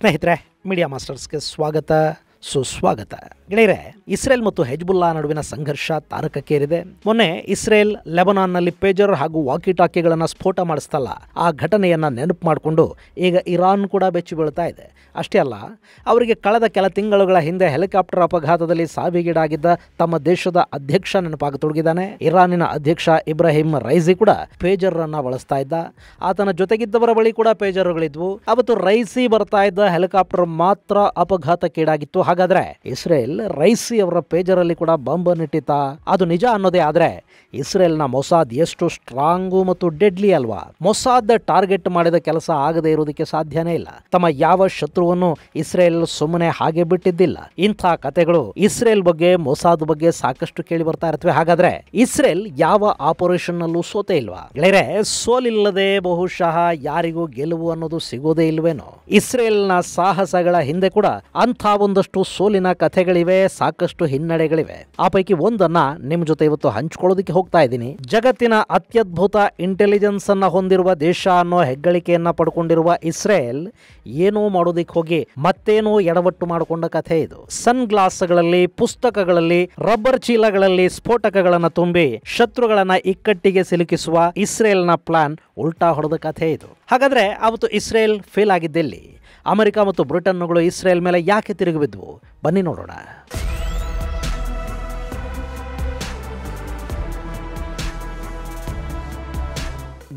ಸ್ನೇಹಿತರೆ, ಮೀಡಿಯಾ ಮಾಸ್ಟರ್ಸ್ಗೆ ಸ್ವಾಗತ ಸುಸ್ವಾಗತ. ಗೆಳೆಯರೆ, ಇಸ್ರೇಲ್ ಮತ್ತು ಹೆಜ್ಬುಲ್ಲಾ ನಡುವಿನ ಸಂಘರ್ಷ ತಾರಕಕ್ಕೇರಿದೆ. ಮೊನ್ನೆ ಇಸ್ರೇಲ್ ಲೆಬನಾನ್ನಲ್ಲಿ ಪೇಜರ್ ಹಾಗೂ ವಾಕಿ ಟಾಕಿಗಳನ್ನು ಸ್ಫೋಟ ಮಾಡಿಸ್ತಲ್ಲ, ಆ ಘಟನೆಯನ್ನ ನೆನಪು ಮಾಡಿಕೊಂಡು ಈಗ ಇರಾನ್ ಕೂಡ ಬೆಚ್ಚಿ ಬೀಳ್ತಾ ಇದೆ. ಅಷ್ಟೇ ಅಲ್ಲ, ಅವರಿಗೆ ಕಳೆದ ಕೆಲ ತಿಂಗಳುಗಳ ಹಿಂದೆ ಹೆಲಿಕಾಪ್ಟರ್ ಅಪಘಾತದಲ್ಲಿ ಸಾವಿಗೀಡಾಗಿದ್ದ ತಮ್ಮ ದೇಶದ ಅಧ್ಯಕ್ಷ ನೆನಪಾಗತೊಡಗಿದ್ದಾನೆ. ಇರಾನಿನ ಅಧ್ಯಕ್ಷ ಇಬ್ರಾಹಿಂ ರೈಸಿ ಕೂಡ ಪೇಜರ್ ಅನ್ನ ಬಳಸ್ತಾ ಇದ್ದ. ಆತನ ಜೊತೆಗಿದ್ದವರ ಬಳಿ ಕೂಡ ಪೇಜರ್ಗಳಿದ್ವು. ಅವತ್ತು ರೈಸಿ ಬರ್ತಾ ಇದ್ದ ಹೆಲಿಕಾಪ್ಟರ್ ಮಾತ್ರ ಅಪಘಾತಕ್ಕೀಡಾಗಿತ್ತು. ಹಾಗಾದ್ರೆ ಇಸ್ರೇಲ್ ರೈಸಿ ಅವರ ಪೇಜರ್ ಅಲ್ಲಿ ಕೂಡ ಬಾಂಬ್ ಇಟ್ಟಿತಾ? ಅದು ನಿಜ ಅನ್ನೋದೇ ಆದ್ರೆ ಇಸ್ರೇಲ್ನ ಮೊಸಾದ್ ಎಷ್ಟು ಸ್ಟ್ರಾಂಗು ಮತ್ತು ಡೆಡ್ಲಿ ಅಲ್ವಾ? ಮೊಸಾದ್ ಟಾರ್ಗೆಟ್ ಮಾಡಿದ ಕೆಲಸ ಆಗದೆ ಇರುವುದಕ್ಕೆ ಸಾಧ್ಯನೇ ಇಲ್ಲ. ತಮ್ಮ ಯಾವ ಶತ್ರುವನ್ನು ಇಸ್ರೇಲ್ ಸುಮ್ಮನೆ ಹಾಗೆ ಬಿಟ್ಟಿದ್ದಿಲ್ಲ. ಇಂಥ ಕತೆಗಳು ಇಸ್ರೇಲ್ ಬಗ್ಗೆ, ಮೊಸಾದ್ ಬಗ್ಗೆ ಸಾಕಷ್ಟು ಕೇಳಿ ಬರ್ತಾ ಇರ್ತವೆ. ಹಾಗಾದ್ರೆ ಇಸ್ರೇಲ್ ಯಾವ ಆಪರೇಷನ್ ನಲ್ಲೂ ಸೋತೆ ಇಲ್ವಾ? ಗೆಳೆಯರೆ, ಸೋಲಿಲ್ಲದೆ ಬಹುಶಃ ಯಾರಿಗೂ ಗೆಲುವು ಅನ್ನೋದು ಸಿಗೋದೇ ಇಲ್ವೇನೋ. ಇಸ್ರೇಲ್ನ ಸಾಹಸಗಳ ಹಿಂದೆ ಕೂಡ ಅಂಥ ಒಂದಷ್ಟು ಸೋಲಿನ ಕಥೆಗಳಿವೆ, ಸಾಕಷ್ಟು ಹಿನ್ನಡೆಗಳಿವೆ. ಆ ಪೈಕಿ ಒಂದನ್ನ ನಿಮ್ ಜೊತೆ ಇವತ್ತು ಹಂಚಿಕೊಳ್ಳೋದಕ್ಕೆ ಹೋಗ್ತಾ ಇದ್ದೀನಿ. ಜಗತ್ತಿನ ಅತ್ಯದ್ಭುತ ಇಂಟೆಲಿಜೆನ್ಸ್ ಅನ್ನ ಹೊಂದಿರುವ ದೇಶ ಅನ್ನೋ ಹೆಗ್ಗಳಿಕೆಯನ್ನ ಪಡ್ಕೊಂಡಿರುವ ಇಸ್ರೇಲ್ ಏನೋ ಮಾಡೋದಿಕ್ ಹೋಗಿ ಮತ್ತೇನೋ ಎಡವಟ್ಟು ಮಾಡಿಕೊಂಡ ಕಥೆ ಇದು. ಸನ್ ಗ್ಲಾಸ್ಗಳಲ್ಲಿ, ಪುಸ್ತಕಗಳಲ್ಲಿ, ರಬ್ಬರ್ ಚೀಲಗಳಲ್ಲಿ ಸ್ಫೋಟಕಗಳನ್ನ ತುಂಬಿ ಶತ್ರುಗಳನ್ನ ಇಕ್ಕಟ್ಟಿಗೆ ಸಿಲುಕಿಸುವ ಇಸ್ರೇಲ್ನ ಪ್ಲಾನ್ ಉಲ್ಟಾ ಹೊಡೆದ ಕಥೆ ಇದು. ಹಾಗಾದ್ರೆ ಅವತ್ತು ಇಸ್ರೇಲ್ ಫೇಲ್ ಆಗಿದ್ದೆಲ್ಲಿ? ಅಮೆರಿಕ ಮತ್ತು ಬ್ರಿಟನ್ಗಳು ಇಸ್ರೇಲ್ ಮೇಲೆ ಯಾಕೆ ತಿರುಗಿ ಬಿದ್ವು? ಬನ್ನಿ ನೋಡೋಣ.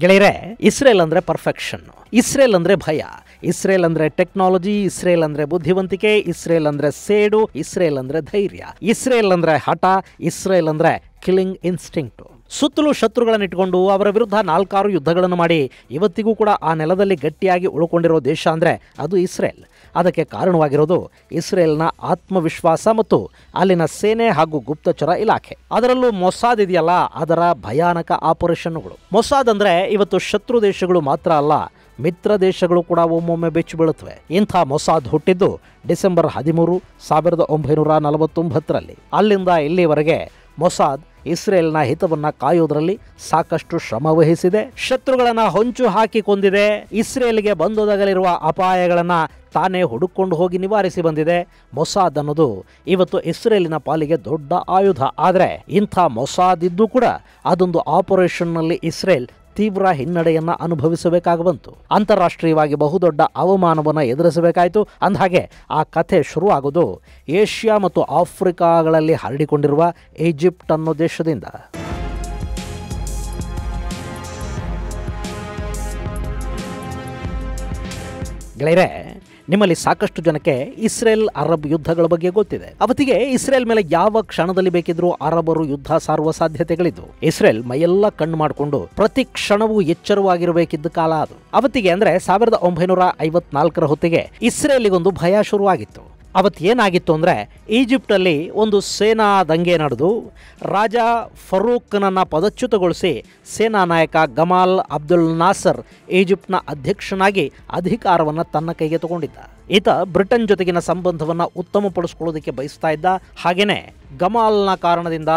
ಗೆಳೆಯರೆ, ಇಸ್ರೇಲ್ ಅಂದ್ರೆ ಪರ್ಫೆಕ್ಷನ್, ಇಸ್ರೇಲ್ ಅಂದ್ರೆ ಭಯ, ಇಸ್ರೇಲ್ ಅಂದ್ರೆ ಟೆಕ್ನಾಲಜಿ, ಇಸ್ರೇಲ್ ಅಂದ್ರೆ ಬುದ್ಧಿವಂತಿಕೆ, ಇಸ್ರೇಲ್ ಅಂದ್ರೆ ಸೇಡು, ಇಸ್ರೇಲ್ ಅಂದ್ರೆ ಧೈರ್ಯ, ಇಸ್ರೇಲ್ ಅಂದ್ರೆ ಹಠ, ಇಸ್ರೇಲ್ ಅಂದ್ರೆ ಕಿಲ್ಲಿಂಗ್ ಇನ್ಸ್ಟಿಂಕ್ಟ್. ಸುತ್ತಲೂ ಶತ್ರುಗಳನ್ನು ಇಟ್ಕೊಂಡು ಅವರ ವಿರುದ್ಧ 4-6 ಯುದ್ಧಗಳನ್ನು ಮಾಡಿ ಇವತ್ತಿಗೂ ಕೂಡ ಆ ನೆಲದಲ್ಲಿ ಗಟ್ಟಿಯಾಗಿ ಉಳ್ಕೊಂಡಿರೋ ದೇಶ ಅಂದ್ರೆ ಅದು ಇಸ್ರೇಲ್. ಅದಕ್ಕೆ ಕಾರಣವಾಗಿರೋದು ಇಸ್ರೇಲ್ನ ಆತ್ಮವಿಶ್ವಾಸ ಮತ್ತು ಅಲ್ಲಿನ ಸೇನೆ ಹಾಗೂ ಗುಪ್ತಚರ ಇಲಾಖೆ. ಅದರಲ್ಲೂ ಮೊಸಾದ್ ಇದೆಯಲ್ಲ, ಅದರ ಭಯಾನಕ ಆಪರೇಷನ್ಗಳು. ಮೊಸಾದ್ ಅಂದ್ರೆ ಇವತ್ತು ಶತ್ರು ದೇಶಗಳು ಮಾತ್ರ ಅಲ್ಲ, ಮಿತ್ರ ದೇಶಗಳು ಕೂಡ ಒಮ್ಮೊಮ್ಮೆ ಬೆಚ್ಚಿ ಬೀಳುತ್ತವೆ. ಇಂಥ ಮೊಸಾದ್ ಹುಟ್ಟಿದ್ದು ಡಿಸೆಂಬರ್ 13, 1949ರಲ್ಲಿ. ಅಲ್ಲಿಂದ ಇಲ್ಲಿವರೆಗೆ ಮೊಸಾದ್ ಇಸ್ರೇಲ್ನ ಹಿತವನ್ನ ಕಾಯೋದ್ರಲ್ಲಿ ಸಾಕಷ್ಟು ಶ್ರಮ ವಹಿಸಿದೆ. ಶತ್ರುಗಳನ್ನ ಹೊಂಚು ಹಾಕಿ ಕೊಂದಿದೆ. ಇಸ್ರೇಲ್ಗೆ ಬಂದೊದಗಲಿರುವ ಅಪಾಯಗಳನ್ನ ತಾನೇ ಹುಡುಕೊಂಡು ಹೋಗಿ ನಿವಾರಿಸಿ ಬಂದಿದೆ. ಮೊಸಾದ್ ಅನ್ನೋದು ಇವತ್ತು ಇಸ್ರೇಲಿನ ಪಾಲಿಗೆ ದೊಡ್ಡ ಆಯುಧ. ಆದರೆ ಇಂಥ ಮೊಸಾದ್ ಇದ್ದು ಕೂಡ ಅದೊಂದು ಆಪರೇಷನ್ ನಲ್ಲಿ ಇಸ್ರೇಲ್ ತೀವ್ರ ಹಿನ್ನಡೆಯನ್ನ ಅನುಭವಿಸಬೇಕಾಗಿ ಬಂತು. ಅಂತಾರಾಷ್ಟ್ರೀಯವಾಗಿ ಬಹುದೊಡ್ಡ ಅವಮಾನವನ್ನು ಎದುರಿಸಬೇಕಾಯಿತು. ಅಂದಹಾಗೆ ಆ ಕಥೆ ಶುರು ಆಗೋದು ಏಷ್ಯಾ ಮತ್ತು ಆಫ್ರಿಕಾಗಳಲ್ಲಿ ಹರಡಿಕೊಂಡಿರುವ ಈಜಿಪ್ಟ್ ಅನ್ನೋ ದೇಶದಿಂದ. ಗೆಳೆಯರೆ, ನಿಮ್ಮಲ್ಲಿ ಸಾಕಷ್ಟು ಜನಕ್ಕೆ ಇಸ್ರೇಲ್ ಅರಬ್ ಯುದ್ಧಗಳ ಬಗ್ಗೆ ಗೊತ್ತಿದೆ. ಅವತ್ತಿಗೆ ಇಸ್ರೇಲ್ ಮೇಲೆ ಯಾವ ಕ್ಷಣದಲ್ಲಿ ಬೇಕಿದ್ರೂ ಅರಬರು ಯುದ್ಧ ಸಾರುವ ಸಾಧ್ಯತೆಗಳಿದ್ದು ಇಸ್ರೇಲ್ ಮೈಯೆಲ್ಲ ಕಣ್ಣು ಮಾಡಿಕೊಂಡು ಪ್ರತಿ ಕ್ಷಣವೂ ಎಚ್ಚರವಾಗಿರಬೇಕಿದ್ದ ಕಾಲ ಅದು. ಅವತ್ತಿಗೆ ಅಂದ್ರೆ 1954ರ ಹೊತ್ತಿಗೆ ಇಸ್ರೇಲಿಗೊಂದು ಭಯ ಶುರುವಾಗಿತ್ತು. ಅವತ್ತೇನಾಗಿತ್ತು ಅಂದರೆ, ಈಜಿಪ್ಟಲ್ಲಿ ಒಂದು ಸೇನಾ ದಂಗೆ ನಡೆದು ರಾಜ ಫರೂಕ್ನನ್ನ ಪದಚ್ಯುತಗೊಳಿಸಿ ಸೇನಾ ನಾಯಕ ಗಮಾಲ್ ಅಬ್ದುಲ್ ನಾಸರ್ ಈಜಿಪ್ಟ್ನ ಅಧ್ಯಕ್ಷನಾಗಿ ಅಧಿಕಾರವನ್ನು ತನ್ನ ಕೈಗೆ ತಗೊಂಡಿದ್ದ. ಈತ ಬ್ರಿಟನ್ ಜೊತೆಗಿನ ಸಂಬಂಧವನ್ನು ಉತ್ತಮಪಡಿಸ್ಕೊಳ್ಳೋದಕ್ಕೆ ಬಯಸ್ತಾ ಇದ್ದ. ಹಾಗೇನೆ ಗಮಾಲ್ನ ಕಾರಣದಿಂದ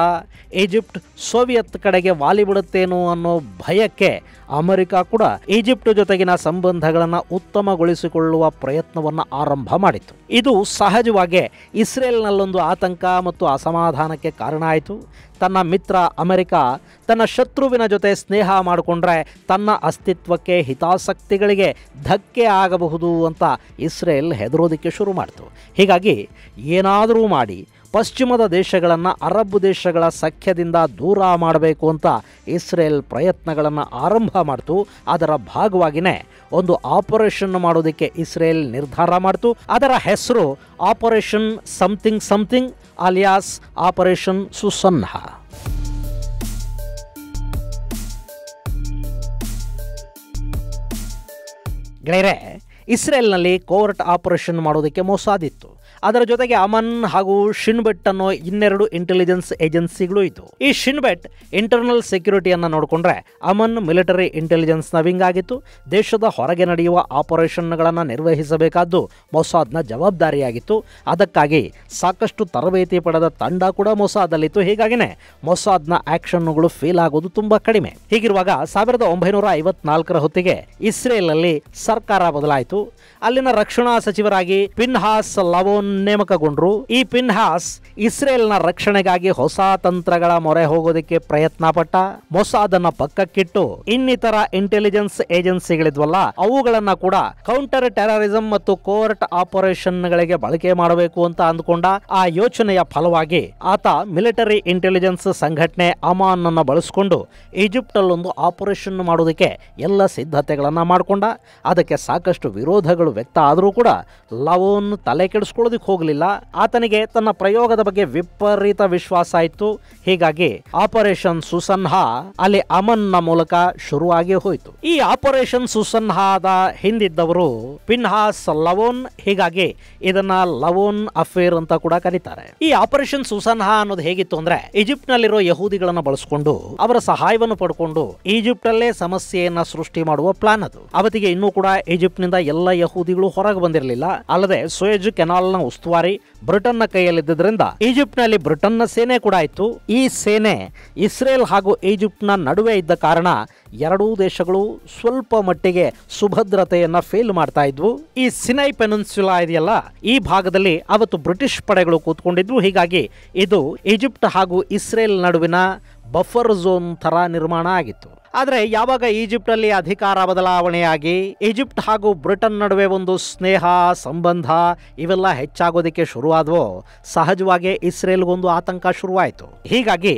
ಈಜಿಪ್ಟ್ ಸೋವಿಯತ್ ಕಡೆಗೆ ವಾಲಿಬಿಡುತ್ತೇನೋ ಅನ್ನೋ ಭಯಕ್ಕೆ ಅಮೆರಿಕ ಕೂಡ ಈಜಿಪ್ಟ್ ಜೊತೆಗಿನ ಸಂಬಂಧಗಳನ್ನು ಉತ್ತಮಗೊಳಿಸಿಕೊಳ್ಳುವ ಪ್ರಯತ್ನವನ್ನು ಆರಂಭ ಮಾಡಿತು. ಇದು ಸಹಜವಾಗಿ ಇಸ್ರೇಲ್ನಲ್ಲೊಂದು ಆತಂಕ ಮತ್ತು ಅಸಮಾಧಾನಕ್ಕೆ ಕಾರಣ ಆಯಿತು. ತನ್ನ ಮಿತ್ರ ಅಮೆರಿಕ ತನ್ನ ಶತ್ರುವಿನ ಜೊತೆ ಸ್ನೇಹ ಮಾಡಿಕೊಂಡ್ರೆ ತನ್ನ ಅಸ್ತಿತ್ವಕ್ಕೆ, ಹಿತಾಸಕ್ತಿಗಳಿಗೆ ಧಕ್ಕೆ ಆಗಬಹುದು ಅಂತ ಇಸ್ರೇಲ್ ಹೆದರೋದಕ್ಕೆ ಶುರು ಮಾಡಿತು. ಹೀಗಾಗಿ ಏನಾದರೂ ಮಾಡಿ ಪಶ್ಚಿಮದ ದೇಶಗಳನ್ನು ಅರಬ್ ದೇಶಗಳ ಸಖ್ಯದಿಂದ ದೂರ ಮಾಡಬೇಕು ಅಂತ ಇಸ್ರೇಲ್ ಪ್ರಯತ್ನಗಳನ್ನು ಆರಂಭ ಮಾಡಿತು. ಅದರ ಭಾಗವಾಗಿಯೇ ಒಂದು ಆಪರೇಷನ್ ಮಾಡೋದಕ್ಕೆ ಇಸ್ರೇಲ್ ನಿರ್ಧಾರ ಮಾಡಿತು. ಅದರ ಹೆಸರು operation something something alias operation Susannah. ಗೆಳೆಯರೆ, ಇಸ್ರೇಲ್ನಲ್ಲಿ ಕೋವರ್ಟ್ ಆಪರೇಷನ್ ಮಾಡೋದಕ್ಕೆ ಮೊಸಾದ್ ಇತ್ತು. ಅದರ ಜೊತೆಗೆ ಅಮನ್ ಹಾಗೂ ಶಿನ್ಬೆಟ್ ಅನ್ನೋ ಇನ್ನೆರಡು ಇಂಟೆಲಿಜೆನ್ಸ್ ಏಜೆನ್ಸಿಗಳು ಇತ್ತು. ಈ ಶಿನ್ಬೆಟ್ ಇಂಟರ್ನಲ್ ಸೆಕ್ಯೂರಿಟಿಯನ್ನು ನೋಡಿಕೊಂಡ್ರೆ ಅಮನ್ ಮಿಲಿಟರಿ ಇಂಟೆಲಿಜೆನ್ಸ್ ನ ವಿಂಗ್ ಆಗಿತ್ತು. ದೇಶದ ಹೊರಗೆ ನಡೆಯುವ ಆಪರೇಷನ್ಗಳನ್ನು ನಿರ್ವಹಿಸಬೇಕಾದ್ದು ಮೊಸಾದ್ನ ಜವಾಬ್ದಾರಿಯಾಗಿತ್ತು. ಅದಕ್ಕಾಗಿ ಸಾಕಷ್ಟು ತರಬೇತಿ ಪಡೆದ ತಂಡ ಕೂಡ ಮೊಸಾದಲ್ಲಿತ್ತು. ಹೀಗಾಗಿನೇ ಮೊಸಾದ್ನ ಆಕ್ಷನ್ಗಳು ಫೇಲ್ ಆಗೋದು ತುಂಬಾ ಕಡಿಮೆ. ಹೀಗಿರುವಾಗ 1954ರ ಹೊತ್ತಿಗೆ ಇಸ್ರೇಲ್ ಅಲ್ಲಿ ಸರ್ಕಾರ ಬದಲಾಯಿತು. ಅಲ್ಲಿನ ರಕ್ಷಣಾ ಸಚಿವರಾಗಿ ಪಿನ್ಹಾಸ್ ಲವೋನ್ ನೇಮಕಗೊಂಡ್ರು. ಈ ಪಿನ್ಹಾಸ್ ಇಸ್ರೇಲ್ನ ರಕ್ಷಣೆಗಾಗಿ ಹೊಸ ತಂತ್ರಗಳ ಮೊರೆ ಹೋಗೋದಕ್ಕೆ ಪ್ರಯತ್ನ ಪಟ್ಟ. ಮೊಸಾದನ್ನ ಪಕ್ಕಕ್ಕಿಟ್ಟು ಇನ್ನಿತರ ಇಂಟೆಲಿಜೆನ್ಸ್ ಏಜೆನ್ಸಿಗಳಿದ್ವಲ್ಲ ಅವುಗಳನ್ನ ಕೂಡ ಕೌಂಟರ್ ಟೆರರಿಸಂ ಮತ್ತು ಕೋರ್ಟ್ ಆಪರೇಷನ್ ಗಳಿಗೆ ಬಳಕೆ ಮಾಡಬೇಕು ಅಂತ ಅಂದ್ಕೊಂಡ. ಆ ಯೋಚನೆಯ ಫಲವಾಗಿ ಆತ ಮಿಲಿಟರಿ ಇಂಟೆಲಿಜೆನ್ಸ್ ಸಂಘಟನೆ ಅಮಾನ್ ಅನ್ನು ಬಳಸಿಕೊಂಡು ಈಜಿಪ್ಟ್ ಅಲ್ಲೊಂದು ಆಪರೇಷನ್ ಮಾಡೋದಕ್ಕೆ ಎಲ್ಲ ಸಿದ್ಧತೆಗಳನ್ನ ಮಾಡಿಕೊಂಡ. ಅದಕ್ಕೆ ಸಾಕಷ್ಟು ವಿರೋಧಗಳು ವ್ಯಕ್ತ ಆದರೂ ಕೂಡ ಲವೋನ್ ತಲೆ ಕೆಡಿಸ್ಕೊಳ್ಳೋದಕ್ಕೆ ಹೋಗಲಿಲ್ಲ. ಆತನಿಗೆ ತನ್ನ ಪ್ರಯೋಗದ ಬಗ್ಗೆ ವಿಪರೀತ ವಿಶ್ವಾಸ ಇತ್ತು. ಹೀಗಾಗಿ ಆಪರೇಷನ್ ಸುಸನ್ಹಾ ಅಲ್ಲಿ ಅಮನ್ನ ಮೂಲಕ ಶುರುವಾಗಿ ಹೋಯಿತು. ಈ ಆಪರೇಷನ್ ಸುಸನ್ಹಾದ ಹಿಂದಿದ್ದವರು ಪಿನ್ಹಾಸ್ ಲವೋನ್. ಹೀಗಾಗಿ ಇದನ್ನ ಲವೋನ್ ಅಫೇರ್ ಅಂತ ಕೂಡ ಕರೀತಾರೆ. ಈ ಆಪರೇಷನ್ ಸುಸನ್ಹಾ ಅನ್ನೋದು ಹೇಗಿತ್ತು ಅಂದ್ರೆ ಈಜಿಪ್ಟ್ ನಲ್ಲಿರೋ ಯಹೂದಿಗಳನ್ನ ಬಳಸಿಕೊಂಡು ಅವರ ಸಹಾಯವನ್ನು ಪಡ್ಕೊಂಡು ಈಜಿಪ್ಟ್ ಅಲ್ಲೇ ಸಮಸ್ಯೆಯನ್ನ ಸೃಷ್ಟಿ ಮಾಡುವ ಪ್ಲಾನ್ ಅದು. ಅವತ್ತಿಗೆ ಇನ್ನೂ ಕೂಡ ಈಜಿಪ್ಟ್ ನಿಂದ ಎಲ್ಲ ಯಹೂದಿಗಳು ಹೊರಗೆ ಬಂದಿರಲಿಲ್ಲ. ಅಲ್ಲದೆ ಸೂಯಜ್ ಕೆನಾಲ್ ನ ಉಸ್ತುವಾರಿ ಬ್ರಿಟನ್ ನ ಕೈಯಲ್ಲಿದ್ದರಿಂದ ಈಜಿಪ್ಟ್ ನಲ್ಲಿ ಬ್ರಿಟನ್ ನ ಸೇನೆ ಕೂಡ ಇತ್ತು. ಈ ಸೇನೆ ಇಸ್ರೇಲ್ ಹಾಗೂ ಈಜಿಪ್ಟ್ ನ ನಡುವೆ ಇದ್ದ ಕಾರಣ ಎರಡೂ ದೇಶಗಳು ಸ್ವಲ್ಪ ಮಟ್ಟಿಗೆ ಸುಭದ್ರತೆಯನ್ನ ಫೇಲ್ ಮಾಡ್ತಾ ಇದ್ವು. ಈ ಸಿನೈ ಪೆನಿನ್ಸುಲಾ ಇದೆಯಲ್ಲ ಈ ಭಾಗದಲ್ಲಿ ಅವತ್ತು ಬ್ರಿಟಿಷ್ ಪಡೆಗಳು ಕೂತ್ಕೊಂಡಿದ್ವು. ಹೀಗಾಗಿ ಇದು ಈಜಿಪ್ಟ್ ಹಾಗೂ ಇಸ್ರೇಲ್ ನಡುವಿನ ಬಫರ್ ಝೋನ್ ತರ ನಿರ್ಮಾಣ ಆಗಿತ್ತು. ಆದರೆ ಯಾವಾಗ ಈಜಿಪ್ಟ್ ಅಲ್ಲಿ ಅಧಿಕಾರ ಬದಲಾವಣೆಯಾಗಿ ಈಜಿಪ್ಟ್ ಹಾಗೂ ಬ್ರಿಟನ್ ನಡುವೆ ಒಂದು ಸ್ನೇಹ ಸಂಬಂಧ ಇವೆಲ್ಲ ಹೆಚ್ಚಾಗೋದಕ್ಕೆ ಶುರುವಾದವೋ ಸಹಜವಾಗಿ ಇಸ್ರೇಲ್ಗೊಂದು ಆತಂಕ ಶುರುವಾಯಿತು. ಹೀಗಾಗಿ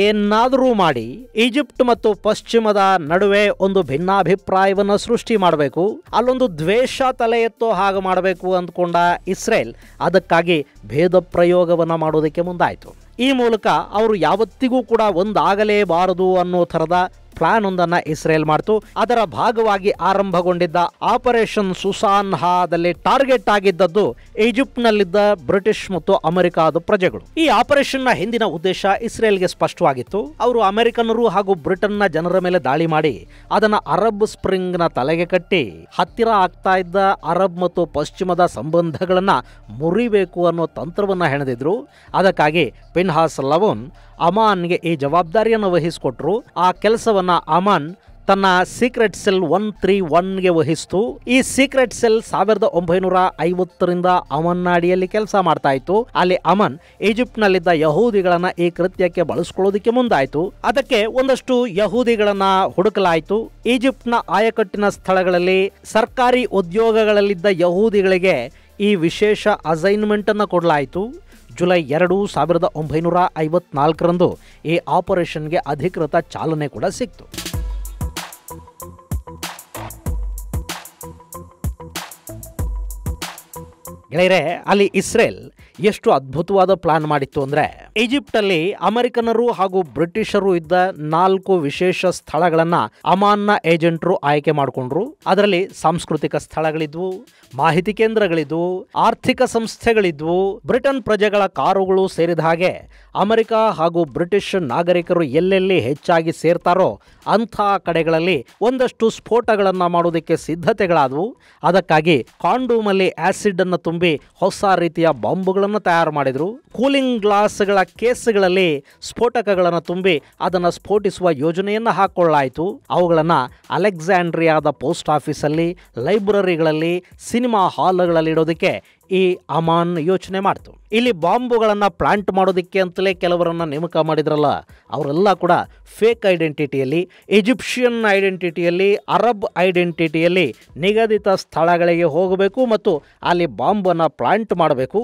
ಏನಾದರೂ ಮಾಡಿ ಈಜಿಪ್ಟ್ ಮತ್ತು ಪಶ್ಚಿಮದ ನಡುವೆ ಒಂದು ಭಿನ್ನಾಭಿಪ್ರಾಯವನ್ನು ಸೃಷ್ಟಿ ಮಾಡಬೇಕು, ಅಲ್ಲೊಂದು ದ್ವೇಷ ತಲೆ ಎತ್ತೋ ಹಾಗೆ ಮಾಡಬೇಕು ಅಂದ್ಕೊಂಡ ಇಸ್ರೇಲ್ ಅದಕ್ಕಾಗಿ ಭೇದ ಪ್ರಯೋಗವನ್ನು ಮಾಡೋದಕ್ಕೆ ಮುಂದಾಯಿತು. ಈ ಮೂಲಕ ಅವರು ಯಾವತ್ತಿಗೂ ಕೂಡ ಒಂದಾಗಲೇಬಾರದು ಅನ್ನೋ ಥರದ ಪ್ಲಾನ್ ಒಂದನ್ನು ಇಸ್ರೇಲ್ ಮಾಡ್ತು. ಅದರ ಭಾಗವಾಗಿ ಆರಂಭಗೊಂಡಿದ್ದ ಆಪರೇಷನ್ ಸುಸಾನ್ಹಾದಲ್ಲಿ ಟಾರ್ಗೆಟ್ ಆಗಿದ್ದದ್ದು ಈಜಿಪ್ಟ್ನಲ್ಲಿದ್ದ ಬ್ರಿಟಿಷ್ ಮತ್ತು ಅಮೆರಿಕಾದ ಪ್ರಜೆಗಳು. ಈ ಆಪರೇಷನ್ನ ಹಿಂದಿನ ಉದ್ದೇಶ ಇಸ್ರೇಲ್ಗೆ ಸ್ಪಷ್ಟವಾಗಿತ್ತು. ಅವರು ಅಮೆರಿಕನ್ನರು ಹಾಗೂ ಬ್ರಿಟನ್ನ ಜನರ ಮೇಲೆ ದಾಳಿ ಮಾಡಿ ಅದನ್ನ ಅರಬ್ ಸ್ಪ್ರಿಂಗ್ ನ ತಲೆಗೆ ಕಟ್ಟಿ ಹತ್ತಿರ ಆಗ್ತಾ ಇದ್ದ ಅರಬ್ ಮತ್ತು ಪಶ್ಚಿಮದ ಸಂಬಂಧಗಳನ್ನ ಮುರಿಬೇಕು ಅನ್ನೋ ತಂತ್ರವನ್ನ ಹೆಣೆದಿದ್ರು. ಅದಕ್ಕಾಗಿ ಪಿನ್ಹಾಸ್ ಲವೋನ್ ಅಮಾನ್ಗೆ ಈ ಜವಾಬ್ದಾರಿಯನ್ನು ವಹಿಸಿಕೊಟ್ರು. ಆ ಕೆಲಸವನ್ನ ಅಮಾನ್ ತನ್ನ ಸೀಕ್ರೆಟ್ ಸೆಲ್ 131ಗೆ ವಹಿಸ್ತು. ಈ ಸೀಕ್ರೆಟ್ ಸೆಲ್ 1950ರಿಂದ ಅಮನ್ನ ಅಡಿಯಲ್ಲಿ ಕೆಲಸ ಮಾಡ್ತಾ ಇತ್ತು. ಅಲ್ಲಿ ಅಮನ್ ಈಜಿಪ್ಟ್ ನಲ್ಲಿದ್ದ ಯಹೂದಿಗಳನ್ನ ಈ ಕೃತ್ಯಕ್ಕೆ ಬಳಸ್ಕೊಳ್ಳೋದಕ್ಕೆ ಮುಂದಾಯಿತು. ಅದಕ್ಕೆ ಒಂದಷ್ಟು ಯಹೂದಿಗಳನ್ನ ಹುಡುಕಲಾಯಿತು. ಈಜಿಪ್ಟ್ನ ಆಯಕಟ್ಟಿನ ಸ್ಥಳಗಳಲ್ಲಿ ಸರ್ಕಾರಿ ಉದ್ಯೋಗಗಳಲ್ಲಿದ್ದ ಯಹೂದಿಗಳಿಗೆ ಈ ವಿಶೇಷ ಅಸೈನ್ಮೆಂಟ್ ಅನ್ನು ಕೊಡಲಾಯಿತು. ಜುಲೈ 2, 1954ರಂದು ಈ ಆಪರೇಷನ್ಗೆ ಅಧಿಕೃತ ಚಾಲನೆ ಕೂಡ ಸಿಕ್ತು. ಗೆಳೆಯರೆ, ಅಲ್ಲಿ ಇಸ್ರೇಲ್ ಎಷ್ಟು ಅದ್ಭುತವಾದ ಪ್ಲಾನ್ ಮಾಡಿತ್ತು ಅಂದ್ರೆ ಈಜಿಪ್ಟ್ ಅಲ್ಲಿ ಅಮೆರಿಕನರು ಹಾಗೂ ಬ್ರಿಟಿಷರು ಇದ್ದ 4 ವಿಶೇಷ ಸ್ಥಳಗಳನ್ನ ಅಮಾನ್ನ ಏಜೆಂಟರು ಆಯ್ಕೆ ಮಾಡಿಕೊಂಡ್ರು. ಅದರಲ್ಲಿ ಸಾಂಸ್ಕೃತಿಕ ಸ್ಥಳಗಳಿದ್ವು, ಮಾಹಿತಿ ಕೇಂದ್ರಗಳಿದ್ವು, ಆರ್ಥಿಕ ಸಂಸ್ಥೆಗಳಿದ್ವು. ಬ್ರಿಟನ್ ಪ್ರಜೆಗಳ ಕಾರುಗಳು ಸೇರಿದ ಹಾಗೆ ಅಮೆರಿಕ ಹಾಗೂ ಬ್ರಿಟಿಷ್ ನಾಗರಿಕರು ಎಲ್ಲೆಲ್ಲಿ ಹೆಚ್ಚಾಗಿ ಸೇರ್ತಾರೋ ಅಂಥ ಕಡೆಗಳಲ್ಲಿ ಒಂದಷ್ಟು ಸ್ಫೋಟಗಳನ್ನು ಮಾಡೋದಕ್ಕೆ ಸಿದ್ಧತೆಗಳಾದವು. ಅದಕ್ಕಾಗಿ ಕಾಂಡೂಮ್ ಅಲ್ಲಿ ಆಸಿಡ್ ಅನ್ನು ತುಂಬಿ ಹೊಸ ರೀತಿಯ ಬಾಂಬುಗಳನ್ನು ತಯಾರು ಮಾಡಿದ್ರು. ಕೂಲಿಂಗ್ ಗ್ಲಾಸ್ಗಳ ಕೇಸ್ಗಳಲ್ಲಿ ಸ್ಫೋಟಕಗಳನ್ನು ತುಂಬಿ ಅದನ್ನು ಸ್ಫೋಟಿಸುವ ಯೋಜನೆಯನ್ನು ಹಾಕೊಳ್ಳಾಯಿತು. ಅವುಗಳನ್ನು ಅಲೆಕ್ಸಾಂಡ್ರಿಯಾದ ಪೋಸ್ಟ್ ಆಫೀಸಲ್ಲಿ, ಲೈಬ್ರರಿಗಳಲ್ಲಿ, ಸಿನಿಮಾ ಹಾಲ್ಗಳಲ್ಲಿ ಇಡೋದಕ್ಕೆ ಈ ಅಮಾನ್ ಯೋಚನೆ ಮಾಡ್ತು. ಇಲ್ಲಿ ಬಾಂಬುಗಳನ್ನು ಪ್ಲಾಂಟ್ ಮಾಡೋದಕ್ಕೆ ಅಂತಲೇ ಕೆಲವರನ್ನು ನೇಮಕ ಮಾಡಿದ್ರಲ್ಲ, ಅವರೆಲ್ಲ ಕೂಡ ಫೇಕ್ ಐಡೆಂಟಿಟಿಯಲ್ಲಿ, ಈಜಿಪ್ಷಿಯನ್ ಐಡೆಂಟಿಟಿಯಲ್ಲಿ, ಅರಬ್ ಐಡೆಂಟಿಟಿಯಲ್ಲಿ ನಿಗದಿತ ಸ್ಥಳಗಳಿಗೆ ಹೋಗಬೇಕು ಮತ್ತು ಅಲ್ಲಿ ಬಾಂಬನ್ನು ಪ್ಲಾಂಟ್ ಮಾಡಬೇಕು.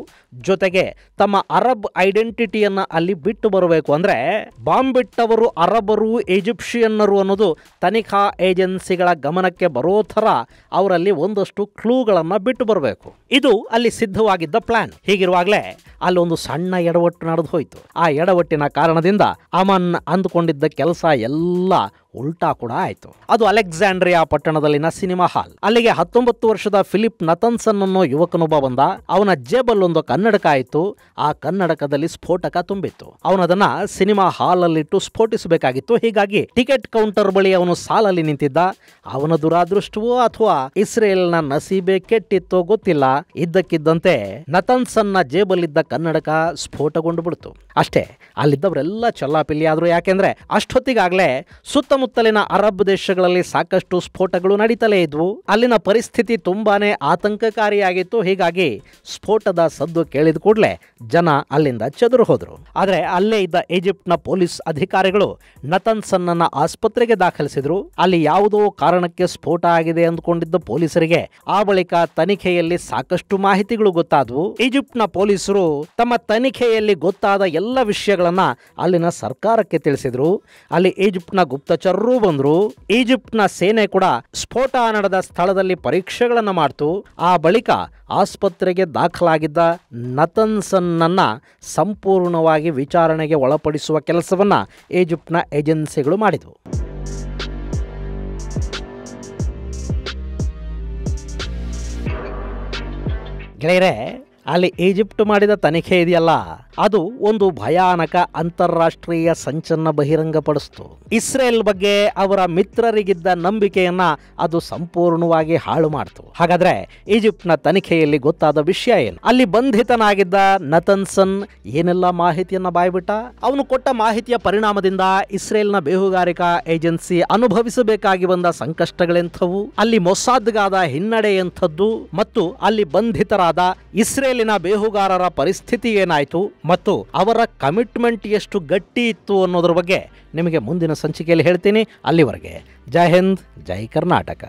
ಜೊತೆಗೆ ತಮ್ಮ ಅರಬ್ ಐಡೆಂಟಿಟಿಯನ್ನು ಅಲ್ಲಿ ಬಿಟ್ಟು ಬರಬೇಕು. ಅಂದರೆ ಬಾಂಬ್ ಬಿಟ್ಟವರು ಅರಬರು, ಈಜಿಪ್ಷಿಯನ್ನರು ಅನ್ನೋದು ತನಿಖಾ ಏಜೆನ್ಸಿಗಳ ಗಮನಕ್ಕೆ ಬರೋ ಥರ ಅವರಲ್ಲಿ ಒಂದಷ್ಟು ಕ್ಲೂಗಳನ್ನು ಬಿಟ್ಟು ಬರಬೇಕು. ಇದು ಅಲ್ಲಿ ಸಿದ್ಧವಾಗಿದ್ದ ಪ್ಲಾನ್. ಹೀಗಿರುವಾಗಲೇ ಅಲ್ಲೊಂದು ಸಣ್ಣ ಎಡವಟ್ಟು ನಡೆದು ಹೋಯಿತು. ಆ ಎಡವಟ್ಟಿನ ಕಾರಣದಿಂದ ಅಮನ್ ಅಂದುಕೊಂಡಿದ್ದ ಕೆಲಸ ಎಲ್ಲ ಉಲ್ಟಾ ಕೂಡ ಆಯ್ತು. ಅದು ಅಲೆಕ್ಸಾಂಡ್ರಿಯಾ ಪಟ್ಟಣದಲ್ಲಿನ ಸಿನಿಮಾ ಹಾಲ್. ಅಲ್ಲಿಗೆ 19 ವರ್ಷದ ಫಿಲಿಪ್ ನತನ್ಸನ್ ಅನ್ನೋ ಯುವಕನೊಬ್ಬ ಬಂದ. ಅವನ ಜೇಬಲ್ ಒಂದು ಕನ್ನಡಕ ಆಯಿತು. ಆ ಕನ್ನಡಕದಲ್ಲಿ ಸ್ಫೋಟಕ ತುಂಬಿತ್ತು. ಅವನದನ್ನ ಸಿನಿಮಾ ಹಾಲ್ ಅಲ್ಲಿಟ್ಟು ಸ್ಫೋಟಿಸಬೇಕಾಗಿತ್ತು. ಹೀಗಾಗಿ ಟಿಕೆಟ್ ಕೌಂಟರ್ ಬಳಿ ಅವನು ಸಾಲಲ್ಲಿ ನಿಂತಿದ್ದ. ಅವನ ದುರಾದೃಷ್ಟವೋ ಅಥವಾ ಇಸ್ರೇಲ್ನ ನಸೀಬೆ ಕೆಟ್ಟಿತ್ತೋ ಗೊತ್ತಿಲ್ಲ. ಇದ್ದಕ್ಕಿದ್ದಂತೆ ನತನ್ಸನ್ನ ಜೇಬಲ್ಲಿದ್ದ ಕನ್ನಡಕ ಸ್ಫೋಟಗೊಂಡು ಬಿಡ್ತು. ಅಷ್ಟೇ, ಅಲ್ಲಿದ್ದವರೆಲ್ಲ ಚಲ್ಲಾಪಿಲ್ಲಿ ಆದ್ರು. ಯಾಕೆಂದ್ರೆ ಅಷ್ಟೊತ್ತಿಗಾಗ್ಲೇ ಸುತ್ತಮುತ್ತಲಿನ ಅರಬ್ ದೇಶಗಳಲ್ಲಿ ಸಾಕಷ್ಟು ಸ್ಫೋಟಗಳು ನಡೀತಲೇ ಇದ್ವು. ಅಲ್ಲಿನ ಪರಿಸ್ಥಿತಿ ತುಂಬಾನೇ ಆತಂಕಕಾರಿಯಾಗಿತ್ತು. ಹೀಗಾಗಿ ಸ್ಫೋಟದ ಸದ್ದು ಕೇಳಿದ ಕೂಡಲೇ ಜನ ಅಲ್ಲಿಂದ ಚದುರು ಹೋದ್ರು. ಆದ್ರೆ ಅಲ್ಲೇ ಇದ್ದ ಈಜಿಪ್ಟ್ನ ಪೊಲೀಸ್ ಅಧಿಕಾರಿಗಳು ನತನ್ಸನ್ನ ಆಸ್ಪತ್ರೆಗೆ ದಾಖಲಿಸಿದ್ರು. ಅಲ್ಲಿ ಯಾವುದೋ ಕಾರಣಕ್ಕೆ ಸ್ಫೋಟ ಆಗಿದೆ ಅಂದ್ಕೊಂಡಿದ್ದ ಪೊಲೀಸರಿಗೆ ಆ ಬಳಿಕ ತನಿಖೆಯಲ್ಲಿ ಸಾಕಷ್ಟು ಮಾಹಿತಿಗಳು ಗೊತ್ತಾದವು. ಈಜಿಪ್ಟ್ನ ಪೊಲೀಸರು ತಮ್ಮ ತನಿಖೆಯಲ್ಲಿ ಗೊತ್ತಾದ ಎಲ್ಲ ವಿಷಯಗಳನ್ನ ಅಲ್ಲಿನ ಸರ್ಕಾರಕ್ಕೆ ತಿಳಿಸಿದ್ರು. ಅಲ್ಲಿ ಈಜಿಪ್ಟ್ನ ಗುಪ್ತಚರರು ಬಂದ್ರು. ಈಜಿಪ್ಟ್ನ ಸೇನೆ ಕೂಡ ಸ್ಫೋಟ ನಡೆದ ಸ್ಥಳದಲ್ಲಿ ಪರೀಕ್ಷೆಗಳನ್ನು ಮಾಡ್ತು. ಆ ಬಳಿಕ ಆಸ್ಪತ್ರೆಗೆ ದಾಖಲಾಗಿದ್ದ ನತನ್ಸನ್ನನ್ನ ಸಂಪೂರ್ಣವಾಗಿ ವಿಚಾರಣೆಗೆ ಒಳಪಡಿಸುವ ಕೆಲಸವನ್ನ ಈಜಿಪ್ಟ್ನ ಏಜೆನ್ಸಿಗಳು ಮಾಡಿದವು. ಗೆಳೆಯರೆ, ಅಲ್ಲಿ ಈಜಿಪ್ಟ್ ಮಾಡಿದ ತನಿಖೆ ಇದೆಯಲ್ಲ, ಅದು ಒಂದು ಭಯಾನಕ ಅಂತಾರಾಷ್ಟ್ರೀಯ ಸಂಚನ್ನ ಬಹಿರಂಗಪಡಿಸ್ತು. ಇಸ್ರೇಲ್ ಬಗ್ಗೆ ಅವರ ಮಿತ್ರರಿಗಿದ್ದ ನಂಬಿಕೆಯನ್ನ ಅದು ಸಂಪೂರ್ಣವಾಗಿ ಹಾಳು ಮಾಡ್ತು. ಹಾಗಾದ್ರೆ ಈಜಿಪ್ಟ್ನ ತನಿಖೆಯಲ್ಲಿ ಗೊತ್ತಾದ ವಿಷಯ ಏನು? ಅಲ್ಲಿ ಬಂಧಿತನಾಗಿದ್ದ ನತನ್ಸನ್ ಏನೆಲ್ಲ ಮಾಹಿತಿಯನ್ನ ಬಾಯ್ಬಿಟ್ಟ? ಅವನು ಕೊಟ್ಟ ಮಾಹಿತಿಯ ಪರಿಣಾಮದಿಂದ ಇಸ್ರೇಲ್ನ ಬೇಹುಗಾರಿಕಾ ಏಜೆನ್ಸಿ ಅನುಭವಿಸಬೇಕಾಗಿ ಬಂದ ಸಂಕಷ್ಟಗಳೆಂಥವು? ಅಲ್ಲಿ ಮೊಸಾದ್ಗಾದ ಹಿನ್ನಡೆ ಎಂಥದ್ದು? ಮತ್ತು ಅಲ್ಲಿ ಬಂಧಿತರಾದ ಇಸ್ರೇಲಿನ ಬೇಹುಗಾರರ ಪರಿಸ್ಥಿತಿ ಏನಾಯ್ತು ಮತ್ತು ಅವರ ಕಮಿಟ್ಮೆಂಟ್ ಎಷ್ಟು ಗಟ್ಟಿ ಇತ್ತು ಅನ್ನೋದ್ರ ಬಗ್ಗೆ ನಿಮಗೆ ಮುಂದಿನ ಸಂಚಿಕೆಯಲ್ಲಿ ಹೇಳ್ತೀನಿ. ಅಲ್ಲಿವರೆಗೆ ಜೈ ಹಿಂದ್, ಜೈ ಕರ್ನಾಟಕ.